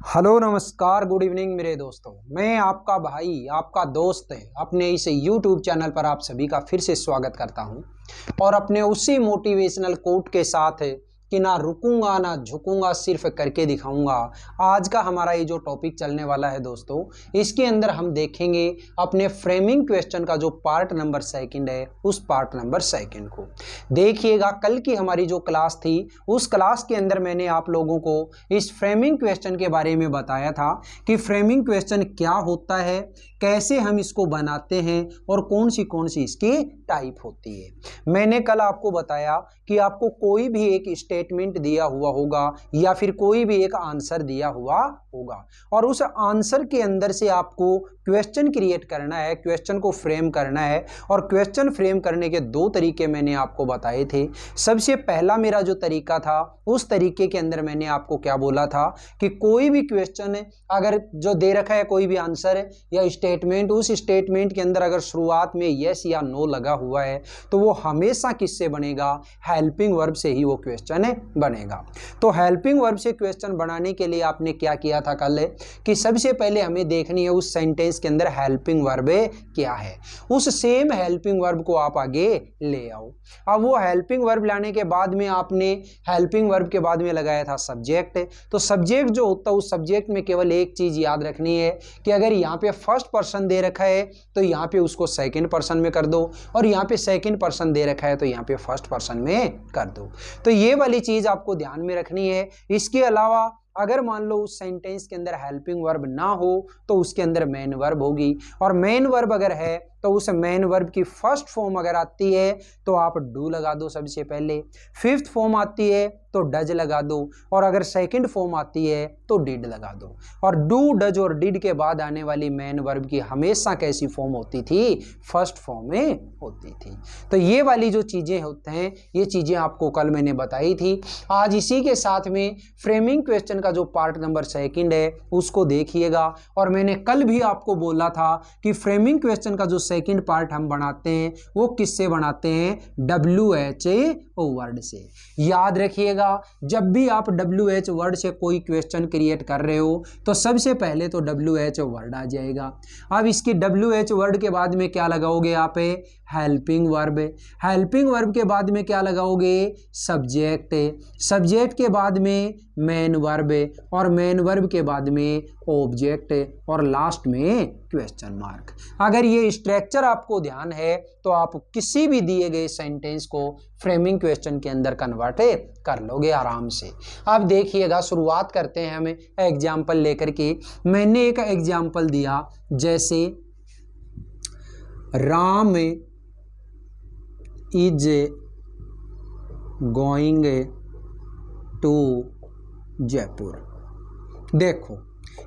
Hello नमस्कार good evening मेरे दोस्तों। मैं आपका भाई आपका दोस्त अपने इस YouTube चैनल पर आप सभी का फिर से स्वागत करता हूं और अपने उसी मोटिवेशनल कोट के साथ कि ना रुकूंगा ना झुकूंगा सिर्फ करके दिखाऊंगा। आज का हमारा ये जो टॉपिक चलने वाला है दोस्तों, इसके अंदर हम देखेंगे अपने फ्रेमिंग क्वेश्चन का जो पार्ट नंबर सेकंड है उस पार्ट नंबर सेकंड को देखिएगा। कल की हमारी जो क्लास थी उस क्लास के अंदर मैंने आप लोगों को इस फ्रेमिंग क्वेश्चन के बारे में बताया था कि फ्रेमिंग क्वेश्चन क्या होता है, कैसे हम इसको बनाते हैं और कौन सी इसकी टाइप होती है। मैंने कल आपको बताया कि आपको कोई भी एक स्टेटमेंट दिया हुआ होगा या फिर कोई भी एक आंसर दिया हुआ होगा और उस आंसर के अंदर से आपको क्वेश्चन क्रिएट करना है, क्वेश्चन को फ्रेम करना है। और क्वेश्चन फ्रेम करने के दो तरीके मैंने आपको बताए थे। सबसे पहला मेरा जो तरीका था उस तरीके के अंदर मैंने आपको क्या बोला था कि कोई भी क्वेश्चन अगर जो दे रखा है, कोई भी आंसर या स्टेटमेंट, उस स्टेटमेंट के अंदर अगर शुरुआत में यस या नो लगा हुआ है तो वो हमेशा किससे बनेगा, हेल्पिंग वर्ब से ही वो क्वेश्चन बनेगा। तो हेल्पिंग वर्ब से क्वेश्चन बनाने के लिए आपने क्या किया था कल कि सबसे पहले हमें देखनी है उस सेंटेंस के अंदर हेल्पिंग वर्ब क्या है। उस सेम हेल्पिंग वर्ब को आप आगे ले आओ। अब वो हेल्पिंग वर्ब लाने के बाद में आपने हेल्पिंग वर्ब के बाद में लगाया था सब्जेक्ट। तो सब्जेक्ट जो होता है उस सब्जेक्ट में केवल एक चीज याद रखनी है कि अगर यहाँ पे फर्स्ट पर्सन दे रखा है तो यहाँ पे उसको सेकंड पर्सन में कर दो और यहाँ पे सेकंड पर्सन दे रखा है तो यहाँ पे फर्स्ट पर्सन में कर दो। तो ये वाली चीज आपको ध्यान में रखनी है। इसके अलावा अगर मान लो उस सेंटेंस के अंदर हेल्पिंग वर्ब ना हो तो उसके अंदर मेन वर्ब होगी और मेन वर्ब अगर है तो उस मेन वर्ब की फर्स्ट फॉर्म अगर आती है तो आप डू लगा दो सबसे पहले, फिफ्थ फॉर्म आती है तो डज लगा दो और अगर सेकंड फॉर्म आती है तो डिड लगा दो। और डू डज और डिड के बाद आने वाली मेन वर्ब की हमेशा कैसी फॉर्म होती थी, फर्स्ट फॉर्म में होती थी। तो ये वाली जो चीजें होते हैं ये चीजें आपको कल मैंने बताई थी। आज इसी के साथ में फ्रेमिंग क्वेश्चन का जो पार्ट नंबर सेकंड है उसको देखिएगा। और मैंने कल भी आपको बोला था कि फ्रेमिंग क्वेश्चन का जो सेकंड पार्ट हम बनाते हैं वो किससे बनाते हैं, WH वर्ड से। याद रखिएगा जब भी आप WH वर्ड से कोई क्वेश्चन क्रिएट कर रहे हो तो सबसे पहले तो WH वर्ड आ जाएगा। अब इसकी WH वर्ड के बाद में क्या लगाओगे आप, हेल्पिंग वर्ब। हेल्पिंग वर्ब के बाद में क्या लगाओगे, सब्जेक्ट। सब्जेक्ट के बाद में मेन वर्ब और मेन वर्ब के बाद में ऑब्जेक्ट और लास्ट में क्वेश्चन मार्क। अगर ये स्ट्रक्चर आपको ध्यान है तो आप किसी भी दिए गए सेंटेंस को फ्रेमिंग क्वेश्चन के अंदर कन्वर्ट कर लोगे आराम से। अब देखिएगा, शुरुआत करते हैं हम एग्जाम्पल लेकर के। मैंने एक एग्जाम्पल दिया जैसे Ram is going to Jaipur. देखो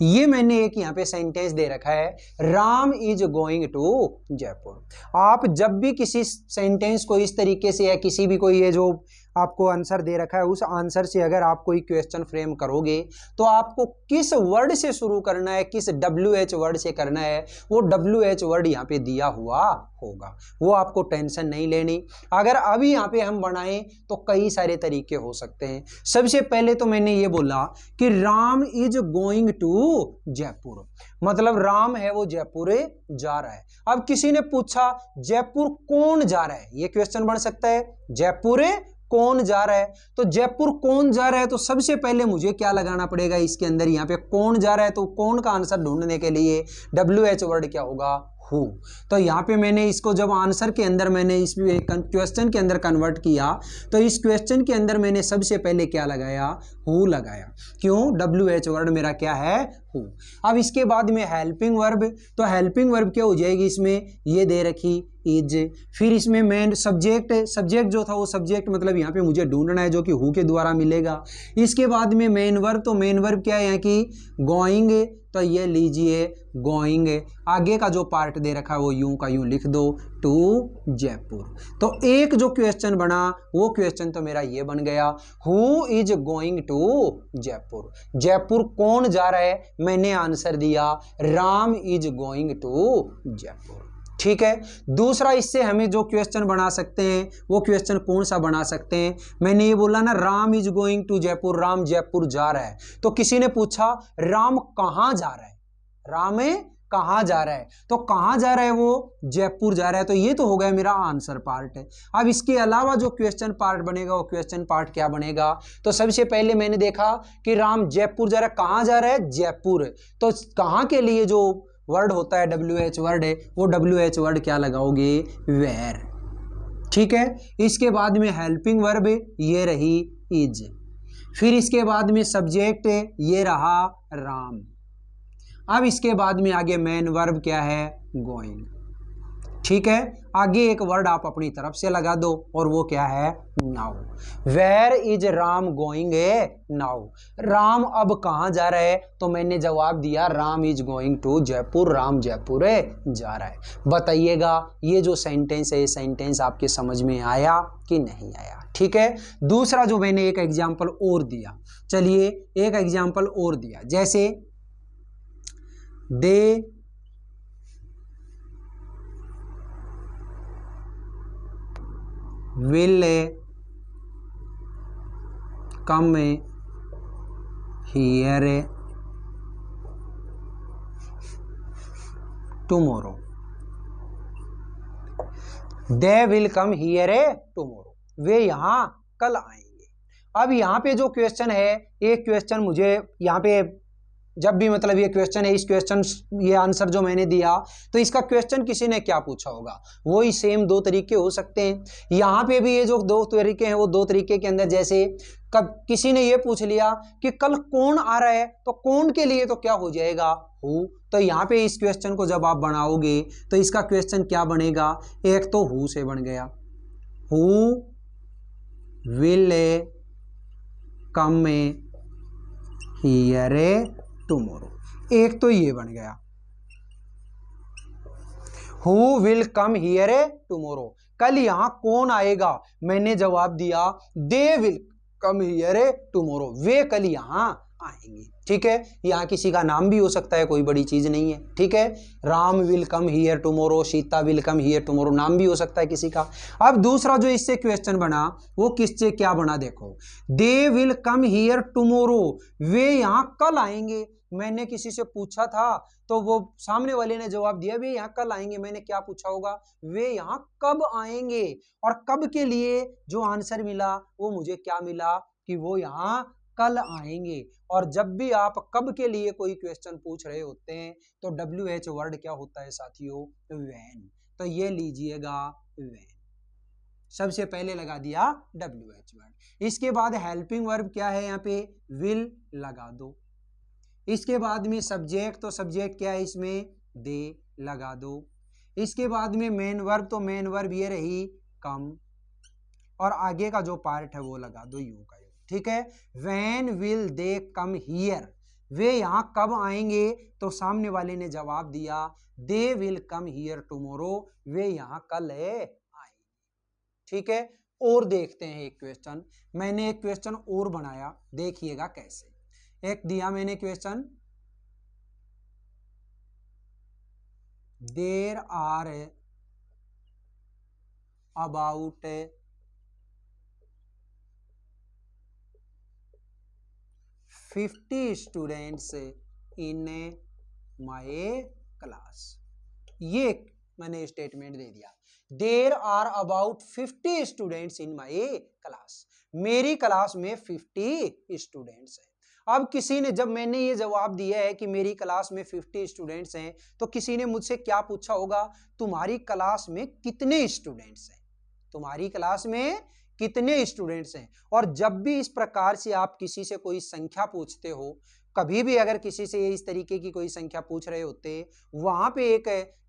ये मैंने एक यहाँ पे सेंटेंस दे रखा है, Ram is going to Jaipur. आप जब भी किसी सेंटेंस को इस तरीके से या किसी भी कोई ये जो आपको आंसर दे रखा है उस आंसर से अगर आप कोई क्वेश्चन फ्रेम करोगे तो आपको किस वर्ड से शुरू करना है, किस WH वर्ड से करना है, वो WH वर्ड यहाँ पे दिया हुआ होगा, वो आपको टेंशन नहीं लेनी। अगर अभी यहाँ पे हम बनाएं तो कई सारे तरीके हो सकते हैं। सबसे पहले तो मैंने ये बोला कि Ram is going to Jaipur, मतलब राम है वो जयपुर जा रहा है। अब किसी ने पूछा जयपुर कौन जा रहा है, ये क्वेश्चन बन सकता है, जयपुर कौन जा रहा है। तो जयपुर कौन जा रहा है तो सबसे पहले मुझे क्या लगाना पड़ेगा इसके अंदर, यहाँ पे कौन जा रहा है तो कौन का आंसर ढूंढने के लिए WH वर्ड क्या होगा, हु। तो यहाँ पे मैंने इसको जब आंसर के अंदर मैंने इस क्वेश्चन के अंदर कन्वर्ट किया तो इस क्वेश्चन के अंदर मैंने सबसे पहले क्या लगाया, हु लगाया। क्यों, WH वर्ड मेरा क्या है, हु। अब इसके बाद में हेल्पिंग वर्ब, तो हेल्पिंग वर्ब क्या हो जाएगी इसमें, ये दे रखी इज, फिर इसमें मेन सब्जेक्ट, सब्जेक्ट जो था वो सब्जेक्ट मतलब यहाँ पे मुझे ढूंढना है जो कि हु के द्वारा मिलेगा। इसके बाद में मेन वर्ब, तो मेन वर्ब क्या है यहाँ की, गोइंग, तो ये लीजिए गोइंग। आगे का जो पार्ट दे रखा है वो यूं का यूं लिख दो, टू जयपुर। तो एक जो क्वेश्चन बना वो क्वेश्चन तो मेरा ये बन गया, who is going to Jaipur. Jaipur कौन जा रहा है, मैंने आंसर दिया Ram is going to Jaipur. ठीक है। दूसरा, इससे हमें जो क्वेश्चन बना सकते हैं वो क्वेश्चन कौन सा बना सकते हैं, मैंने ये बोला ना, Ram is going to Jaipur, Ram Jaipur जा रहा है। तो किसी ने पूछा राम कहाँ जा रहा है, राम कहाँ जा रहा है, तो कहाँ जा रहा है वो, जयपुर जा रहा है। तो ये तो हो गया मेरा आंसर पार्ट है। अब इसके अलावा जो क्वेश्चन पार्ट बनेगा वो क्वेश्चन पार्ट क्या बनेगा, तो सबसे पहले मैंने देखा कि राम जयपुर जा रहा है, कहाँ जा रहा है, जयपुर। तो कहाँ के लिए जो वर्ड होता है WH वर्ड है, वो WH वर्ड क्या लगाओगे, वेयर। ठीक है। इसके बाद में हेल्पिंग वर्ब ये रही इज, फिर इसके बाद में सब्जेक्ट ये रहा राम। अब इसके बाद में आगे मेन वर्ब क्या है, गोइंग। ठीक है। आगे एक वर्ड आप अपनी तरफ से लगा दो और वो क्या है, now. Where is Ram going now, Ram अब कहाँ जा रहा है, तो मैंने जवाब दिया Ram is going to Jaipur, Ram Jaipur जा रहा है। बताइएगा ये जो सेंटेंस है, ये सेंटेंस आपके समझ में आया कि नहीं आया। ठीक है। दूसरा जो मैंने एक एग्जाम्पल और दिया, चलिए एक एग्जाम्पल और दिया, जैसे दे will come here tomorrow, they will come here tomorrow, वे यहाँ कल आएंगे। अब यहाँ पे जो क्वेश्चन है, एक क्वेश्चन मुझे यहाँ पे जब भी मतलब ये क्वेश्चन है, इस क्वेश्चन ये आंसर जो मैंने दिया, तो इसका क्वेश्चन किसी ने क्या पूछा होगा, वो ही सेम दो तरीके हो सकते हैं। यहाँ पे भी ये जो दो तरीके हैं, वो दो तरीके के अंदर, जैसे कब किसी ने ये पूछ लिया कि कल कौन आ रहा है, तो कौन के लिए तो क्या हो जाएगा, हु। तो यहाँ पे इस क्वेश्चन को जब आप बनाओगे तो इसका क्वेश्चन क्या बनेगा, एक तो हु से बन गया, who will come here tomorrow, एक तो ये बन गया, who will come here tomorrow, कल यहां कौन आएगा, मैंने जवाब दिया they will come here tomorrow, वे कल यहां आएंगे। ठीक है। यहाँ किसी का नाम भी हो सकता है, कोई बड़ी चीज नहीं है। ठीक है। Ram will come here tomorrow, Sita will come here tomorrow, नाम भी हो सकता है किसी का। अब दूसरा जो इससे क्वेश्चन बना वो किससे क्या बना, देखो, they will come here tomorrow, वे यहाँ कल आएंगे। मैंने किसी से पूछा था तो वो सामने वाले ने जवाब दिया वे यहाँ कल आएंगे। मैंने क्या पूछा होगा, वे यहाँ कब आएंगे, और कब के लिए जो आंसर मिला वो मुझे क्या मिला कि वो यहाँ कल आएंगे। और जब भी आप कब के लिए कोई क्वेश्चन पूछ रहे होते हैं तो WH वर्ड क्या होता है साथियों, व्हेन। तो ये लीजिएगा व्हेन, सबसे पहले लगा दिया WH वर्ड। इसके बाद हेल्पिंग वर्ब क्या है, यहाँ पे विल लगा दो। इसके बाद में सब्जेक्ट, तो सब्जेक्ट क्या है इसमें, दे लगा दो। इसके बाद में मेन वर्ब, तो मेन वर्ब ये रही कम, और आगे का जो पार्ट है वो लगा दो यू का यू। ठीक है। When will they come here, वे यहाँ कब आएंगे, तो सामने वाले ने जवाब दिया they will come here tomorrow, वे यहाँ कल आएंगे। ठीक है। और देखते हैं एक क्वेश्चन, मैंने एक क्वेश्चन और बनाया, देखिएगा कैसे। एक दिया मैंने question, there are about 50 students in my class, ये मैंने स्टेटमेंट दे दिया, there are about 50 students in my class, मेरी क्लास में 50 स्टूडेंट्स हैं। अब किसी ने, जब मैंने ये जवाब दिया है कि मेरी क्लास में 50 स्टूडेंट्स हैं, तो किसी ने मुझसे क्या पूछा होगा, तुम्हारी क्लास में कितने स्टूडेंट्स हैं, तुम्हारी क्लास में कितने स्टूडेंट्स हैं। और जब भी इस प्रकार से आप किसी से कोई संख्या पूछते हो, कभी भी अगर किसी से इस तरीके की कोई संख्या पूछ रहे होते, वहां पे एक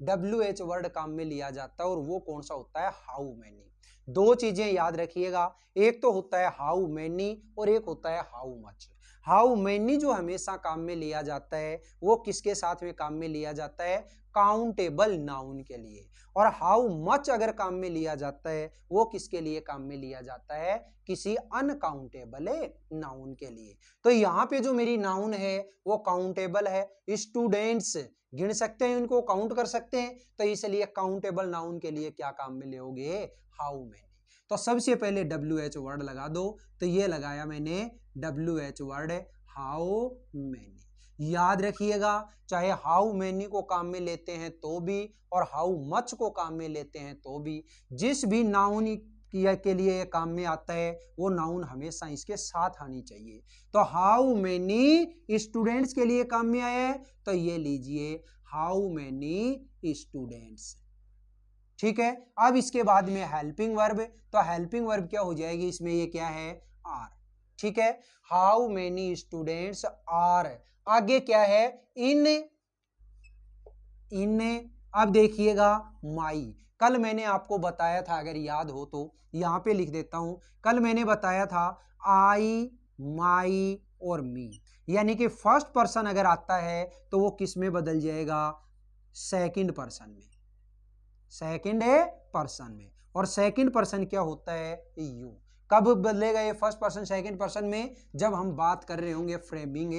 WH वर्ड काम में लिया जाता है, और वो कौन सा होता है, हाउ मैनी। दो चीजें याद रखिएगा, एक तो होता है हाउ मैनी और एक होता है हाउ मच। हाउ मैनी जो हमेशा काम में लिया जाता है वो किसके साथ में काम में लिया जाता है, काउंटेबल नाउन के लिए। और हाउ मच अगर काम में लिया जाता है वो किसके लिए काम में लिया जाता है, किसी अनकाउंटेबल नाउन के लिए। तो यहाँ पे जो मेरी नाउन है वो काउंटेबल है, स्टूडेंट्स गिन सकते हैं, इनको काउंट कर सकते हैं, तो इसलिए काउंटेबल नाउन के लिए क्या काम में लोगे, हाउ मैनी। तो सबसे पहले WH वर्ड लगा दो, तो ये लगाया मैंने WH वर्ड हाउ मैनी। याद रखिएगा, चाहे हाउ मैनी को काम में लेते हैं तो भी और हाउ मच को काम में लेते हैं तो भी, जिस भी नाउन के लिए काम में आता है वो नाउन हमेशा इसके साथ आनी चाहिए। तो हाउ मैनी स्टूडेंट्स के लिए काम में आया है, तो ये लीजिए हाउ मैनी स्टूडेंट्स। ठीक है, अब इसके बाद में हेल्पिंग वर्ब, तो हेल्पिंग वर्ब क्या हो जाएगी इसमें, ये क्या है, आर। ठीक है, हाउ मेनी स्टूडेंट्स आर, आगे क्या है, इन अब देखिएगा माई। कल मैंने आपको बताया था, अगर याद हो तो यहां पे लिख देता हूं, कल मैंने बताया था आई, माई और मी, यानी कि फर्स्ट पर्सन अगर आता है तो वो किस में बदल जाएगा, सेकंड पर्सन में, सेकंड पर्सन में। और सेकंड पर्सन क्या होता है, यू। कब बदलेगा ये फर्स्ट पर्सन सेकंड पर्सन में, जब हम बात कर रहे होंगे फ्रेमिंग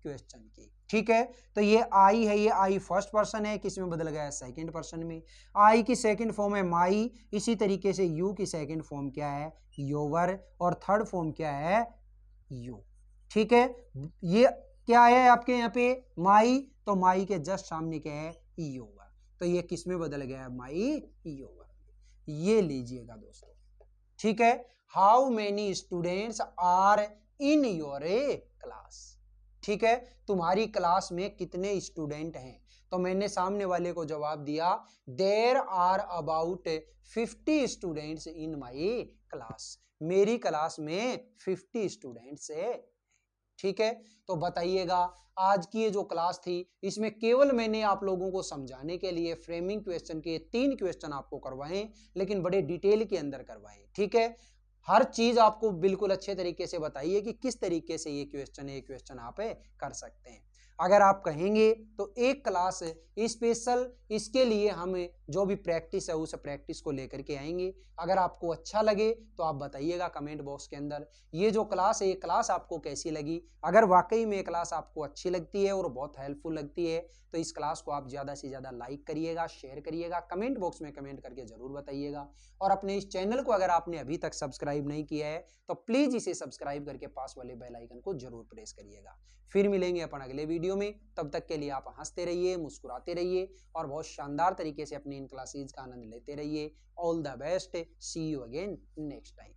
क्वेश्चन की। ठीक है, तो ये आई है, ये आई फर्स्ट पर्सन है, किस में बदल गया है, सेकंड पर्सन में। आई की सेकंड फॉर्म है माई, इसी तरीके से यू की सेकंड फॉर्म क्या है, योवर, और थर्ड फॉर्म क्या है, यू। ठीक है, ये क्या है आपके यहाँ पे, माई, तो माई के जस्ट सामने क्या है, योवर, तो ये किस में बदल गया है, माई योवर। ये लीजिएगा दोस्तों। ठीक है, how many students are in your class. ठीक है, तुम्हारी क्लास में कितने स्टूडेंट हैं, तो मैंने सामने वाले को जवाब दिया, there are about 50 students in my class, मेरी क्लास में 50 स्टूडेंट्स है। ठीक है, तो बताइएगा, आज की ये जो क्लास थी इसमें केवल मैंने आप लोगों को समझाने के लिए फ्रेमिंग क्वेश्चन के 3 क्वेश्चन आपको करवाए, लेकिन बड़े डिटेल के अंदर करवाए। ठीक है, हर चीज आपको बिल्कुल अच्छे तरीके से बताइए कि किस तरीके से ये क्वेश्चन आप कर सकते हैं। अगर आप कहेंगे तो एक क्लास स्पेशल इसके लिए हम जो भी प्रैक्टिस है उस प्रैक्टिस को लेकर के आएंगे। अगर आपको अच्छा लगे तो आप बताइएगा कमेंट बॉक्स के अंदर, ये जो क्लास है ये क्लास आपको कैसी लगी। अगर वाकई में ये क्लास आपको अच्छी लगती है और बहुत हेल्पफुल लगती है तो इस क्लास को आप ज़्यादा से ज़्यादा लाइक करिएगा, शेयर करिएगा, कमेंट बॉक्स में कमेंट करके ज़रूर बताइएगा। और अपने इस चैनल को अगर आपने अभी तक सब्सक्राइब नहीं किया है तो प्लीज़ इसे सब्सक्राइब करके पास वाले बेल आइकन को जरूर प्रेस करिएगा। फिर मिलेंगे अपन अगले वीडियो में, तब तक के लिए आप हंसते रहिए, मुस्कुराते रहिए और बहुत शानदार तरीके से अपनी इन क्लासेज का आनंद लेते रहिए। All the best, see you again next time.